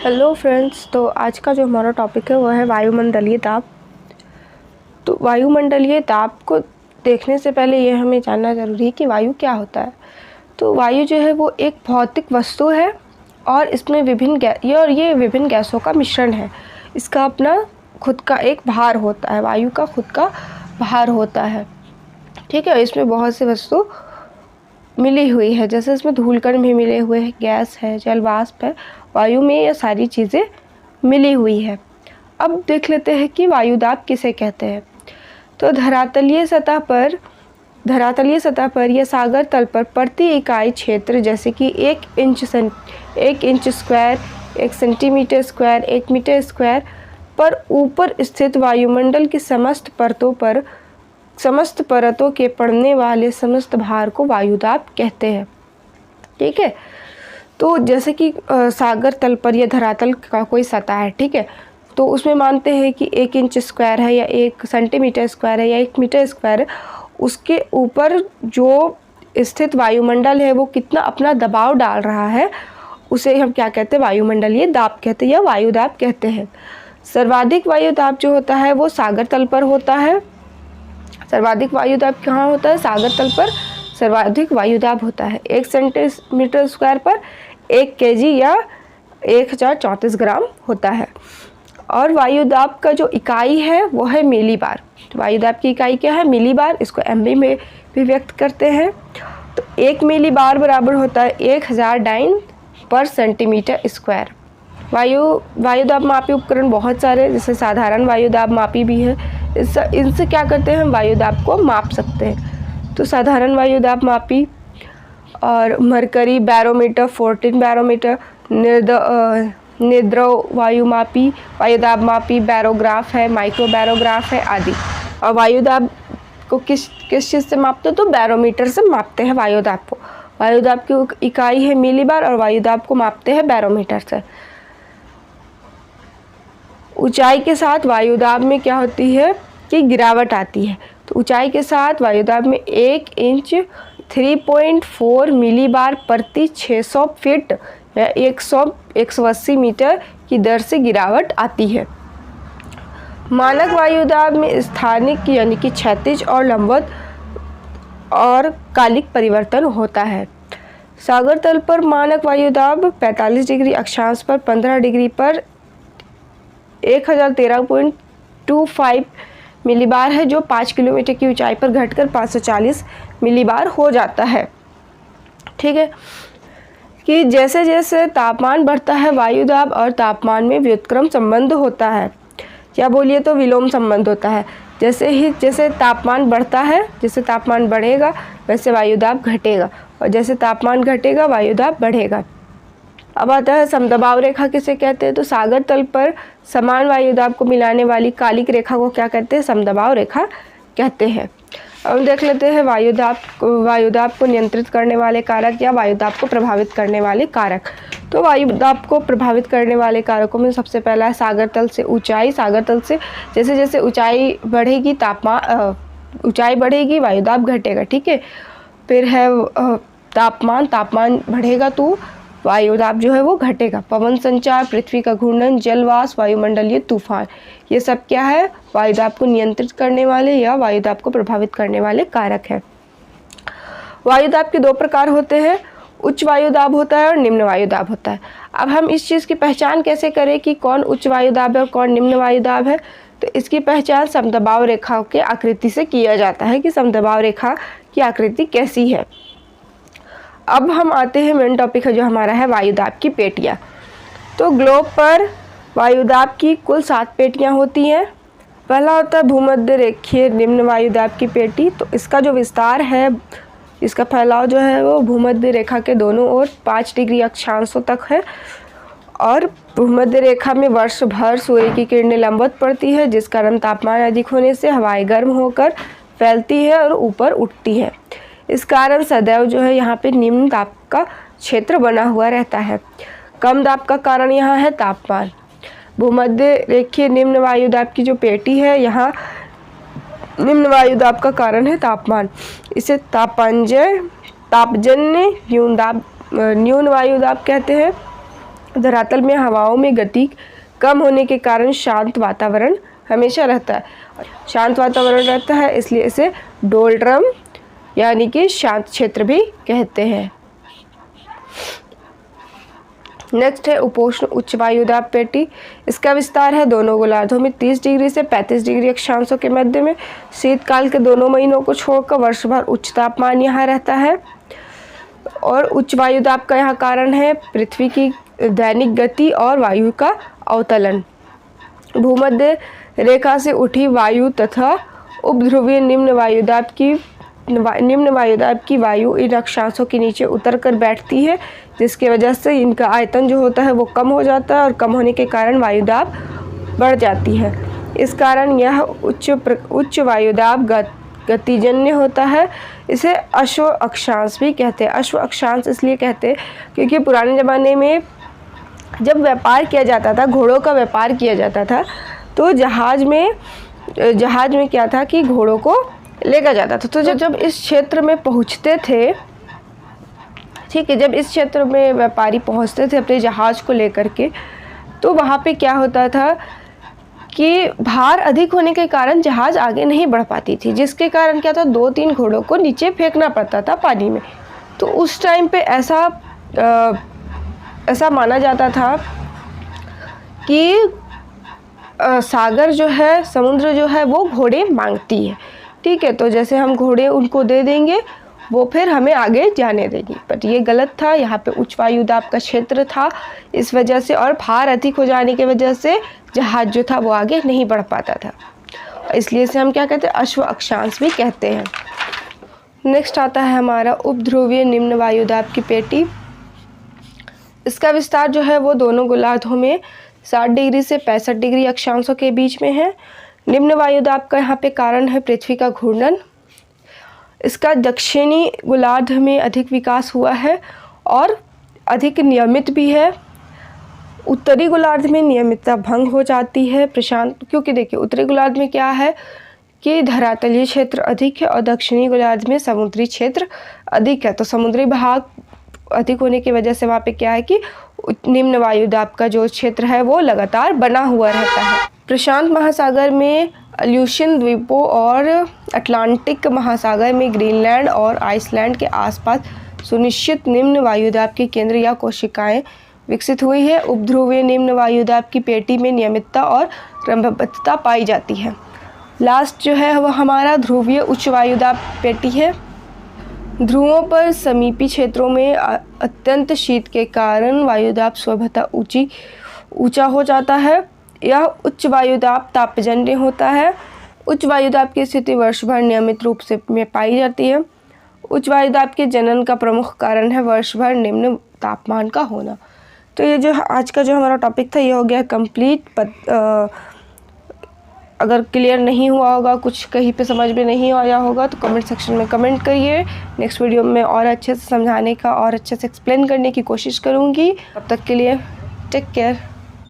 Hello friends, तो आज का जो हमारा टॉपिक है वो है वायुमंडलीय दाब। तो वायुमंडलीय दाब को देखने से पहले ये हमें जानना ज़रूरी है कि वायु क्या होता है। तो वायु जो है वो एक भौतिक वस्तु है और इसमें ये विभिन्न गैसों का मिश्रण है। इसका अपना खुद का एक भार होता है, वायु का खुद का भार होता है। ठीक है, इसमें बहुत सी वस्तु मिली हुई है, जैसे इसमें धूलकण भी मिले हुए हैं, गैस है, जल वाष्प है, वायु में ये सारी चीज़ें मिली हुई है। अब देख लेते हैं कि वायुदाब किसे कहते हैं। तो धरातलीय सतह पर या सागर तल पर प्रति इकाई क्षेत्र जैसे कि 1 inch square, 1 centimetre square, 1 metre square पर ऊपर स्थित वायुमंडल की समस्त परतों के पड़ने वाले समस्त भार को वायुदाब कहते हैं। ठीक है, तो जैसे कि सागर तल पर या धरातल का कोई सतह है, ठीक है, तो उसमें मानते हैं कि 1 इंच स्क्वायर है या 1 सेंटीमीटर स्क्वायर है या 1 मीटर स्क्वायर है, उसके ऊपर जो स्थित वायुमंडल है वो कितना अपना दबाव डाल रहा है, उसे हम क्या कहते हैं, वायुमंडलीय दाब कहते हैं या वायुदाब कहते हैं। सर्वाधिक वायुदाब जो होता है वो सागर तल पर होता है। सर्वाधिक वायुदाब कहाँ होता है? सागर तल पर सर्वाधिक वायुदाब होता है। 1 सेंटीमीटर स्क्वायर पर 1 kg या 1034 ग्राम होता है। और वायुदाब का जो इकाई है वो है मिलीबार। तो वायुदाब की इकाई क्या है? मिलीबार। इसको MB में भी व्यक्त करते हैं। तो 1 मिलीबार बराबर होता है 1000 डाइन पर सेंटीमीटर स्क्वायर। वायुदाब मापी उपकरण बहुत सारे, जैसे साधारण वायुदाब मापी भी है। इनसे क्या करते हैं, हम वायुदाब को माप सकते हैं। तो साधारण वायुदाब मापी और मरकरी बैरोमीटर, 14 बैरोमीटर, निर्द्रव वायु मापी, वायुदाब मापी, बैरोग्राफ है, माइक्रो बैरोग्राफ है आदि। और वायुदाब को किस चीज़ से मापते हैं? तो बैरोमीटर से मापते हैं वायुदाब को। वायुदाब की इकाई है मिलीबार और वायुदाब को मापते हैं बैरोमीटर से। ऊंचाई के साथ वायुदाब में क्या होती है कि गिरावट आती है। तो ऊंचाई के साथ वायुदाब में 1 इंच 3.4 मिलीबार प्रति 600 फीट या 180 मीटर की दर से गिरावट आती है। मानक वायुदाब में स्थानिक यानी कि क्षैतिज और लंबवत और कालिक परिवर्तन होता है। सागर तल पर मानक वायुदाब 45 डिग्री अक्षांश पर 15 डिग्री पर 1013.25 मिलीबार है, जो 5 किलोमीटर की ऊंचाई पर घटकर 540 मिलीबार हो जाता है। ठीक है, कि जैसे जैसे तापमान बढ़ता है वायुदाब और तापमान में व्युत्क्रम संबंध होता है, या बोलिए तो विलोम संबंध होता है। जैसे तापमान बढ़ता है, जैसे तापमान बढ़ेगा वैसे वायुदाब घटेगा, और जैसे तापमान घटेगा वायुदाब बढ़ेगा। अब आता है समदबाव रेखा किसे कहते हैं। तो सागर तल पर समान वायुदाब को मिलाने वाली कालिक रेखा को क्या कहते हैं? समदबाव रेखा कहते हैं। अब देख लेते हैं वायुदाब को नियंत्रित करने वाले कारक या वायुदाब को प्रभावित करने वाले कारक। तो वायुदाब को प्रभावित करने वाले कारकों में सबसे पहला है सागर तल से ऊंचाई। सागर तल से जैसे जैसे ऊंचाई बढ़ेगी वायुदाब घटेगा। ठीक है, फिर है तापमान बढ़ेगा तो वायुदाब जो है वो घटेगा। पवन संचार, पृथ्वी का घूर्णन, जलवाष्प, वायुमंडलीय तूफान, ये सब क्या है? वायुदाब को नियंत्रित करने वाले या वायुदाब को प्रभावित करने वाले कारक है। वायुदाब के 2 प्रकार होते हैं, उच्च वायुदाब होता है और निम्न वायुदाब होता है। अब हम इस चीज़ की पहचान कैसे करें कि कौन उच्च वायुदाब है और कौन निम्न वायुदाब है? तो इसकी पहचान समदबाव रेखा के आकृति से किया जाता है कि समदबाव रेखा की आकृति कैसी है। अब हम आते हैं मेन टॉपिक है जो हमारा है वायुदाब की पेटियाँ। तो ग्लोब पर वायुदाब की कुल 7 पेटियाँ होती हैं। पहला होता है भूमध्य रेखीय निम्न वायुदाब की पेटी। तो इसका जो विस्तार है, इसका फैलाव जो है वो भूमध्य रेखा के दोनों ओर 5 डिग्री अक्षांशों तक है, और भूमध्य रेखा में वर्ष भर सूर्य की किरणें लंबवत पड़ती है, जिस कारण तापमान अधिक होने से हवाएं गर्म होकर फैलती है और ऊपर उठती है। इस कारण सदैव जो है यहाँ पे निम्न दाब का क्षेत्र बना हुआ रहता है। कम दाब का कारण यहाँ है तापमान। भूमध्य रेखीय निम्न वायुदाब की जो पेटी है, यहाँ निम्न वायुदाब का कारण है तापमान। इसे तापजन्य न्यून वायुदाब कहते हैं। धरातल में हवाओं में गति कम होने के कारण शांत वातावरण हमेशा रहता है। शांत वातावरण रहता है इसलिए इसे डोलड्रम यानी कि शांत क्षेत्र भी कहते हैं। नेक्स्ट है उपोष्ण उच्च वायुदाब पेटी। इसका विस्तार है दोनों गोलार्धों में 30 डिग्री से 35 डिग्री अक्षांशों के मध्य में। शीतकाल के दोनों महीनों को छोड़कर वर्ष भर उच्च तापमान यहाँ रहता है। और उच्च वायुदाब का यहाँ कारण है पृथ्वी की दैनिक गति और वायु का अवतलन। भूमध्य रेखा से उठी वायु तथा उपध्रुवीय निम्न वायुदाब की वायु इन अक्षांशों के नीचे उतर कर बैठती है, जिसकी वजह से इनका आयतन जो होता है वो कम हो जाता है और कम होने के कारण वायुदाब बढ़ जाती है। इस कारण यह उच्च वायुदाब गतिजन्य होता है। इसे अश्व अक्षांश भी कहते हैं। अश्व अक्षांश इसलिए कहते हैं क्योंकि पुराने ज़माने में जब व्यापार किया जाता था, घोड़ों का व्यापार किया जाता था, तो जहाज़ में क्या था कि घोड़ों को लेकर जाता था। तो जब इस क्षेत्र में पहुंचते थे, ठीक है, जब इस क्षेत्र में व्यापारी पहुंचते थे अपने जहाज़ को लेकर के, तो वहाँ पे क्या होता था कि भार अधिक होने के कारण जहाज़ आगे नहीं बढ़ पाती थी, जिसके कारण क्या था 2-3 घोड़ों को नीचे फेंकना पड़ता था पानी में। तो उस टाइम पे ऐसा माना जाता था कि सागर जो है, समुद्र जो है वो घोड़े मांगती है, ठीक है। तो जैसे हम घोड़े उनको दे देंगे वो फिर हमें आगे जाने देगी, बट ये गलत था। यहाँ पे उच्च वायुदाब का क्षेत्र था, इस वजह से और भार अधिक हो जाने की वजह से जहाज जो था वो आगे नहीं बढ़ पाता था, इसलिए इसे हम क्या कहते हैं, अश्व अक्षांश भी कहते हैं। नेक्स्ट आता है हमारा उपध्रुवीय निम्न वायुदाब की पेटी। इसका विस्तार जो है वो दोनों गोलार्धों में 60 डिग्री से 65 डिग्री अक्षांशों के बीच में है। निम्न वायुदाब का यहाँ पे कारण है पृथ्वी का घूर्णन। इसका दक्षिणी गोलार्ध में अधिक विकास हुआ है और अधिक नियमित भी है। उत्तरी गोलार्ध में नियमितता भंग हो जाती है प्रशांत, क्योंकि देखिए उत्तरी गोलार्ध में क्या है कि धरातलीय क्षेत्र अधिक है और दक्षिणी गोलार्ध में समुद्री क्षेत्र अधिक है। तो समुद्री भाग अधिक होने की वजह से वहाँ पे क्या है कि निम्न वायुदाब का जो क्षेत्र है वो लगातार बना हुआ रहता है। प्रशांत महासागर में अल्यूशियन द्वीपों और अटलांटिक महासागर में ग्रीनलैंड और आइसलैंड के आसपास सुनिश्चित निम्न वायुदाब के केंद्र या कोशिकाएं विकसित हुई है। उपध्रुवीय निम्न वायुदाब की पेटी में नियमितता और क्रमबद्धता पाई जाती है। लास्ट जो है वह हमारा ध्रुवीय उच्च वायुदाब पेटी है। ध्रुवों पर समीपी क्षेत्रों में अत्यंत शीत के कारण वायुदाब स्वतः ऊंचा हो जाता है। यह उच्च वायुदाब तापजन्य होता है। उच्च वायुदाब की स्थिति वर्ष भर नियमित रूप से में पाई जाती है। उच्च वायुदाब के जनन का प्रमुख कारण है वर्ष भर निम्न तापमान का होना। तो ये जो आज का जो हमारा टॉपिक था ये हो गया कंप्लीट। अगर क्लियर नहीं हुआ होगा, कुछ कहीं पे समझ में नहीं आया होगा तो कमेंट सेक्शन में कमेंट करिए। नेक्स्ट वीडियो में और अच्छे से समझाने का और अच्छे से एक्सप्लेन करने की कोशिश करूँगी। तब तक के लिए टेक केयर।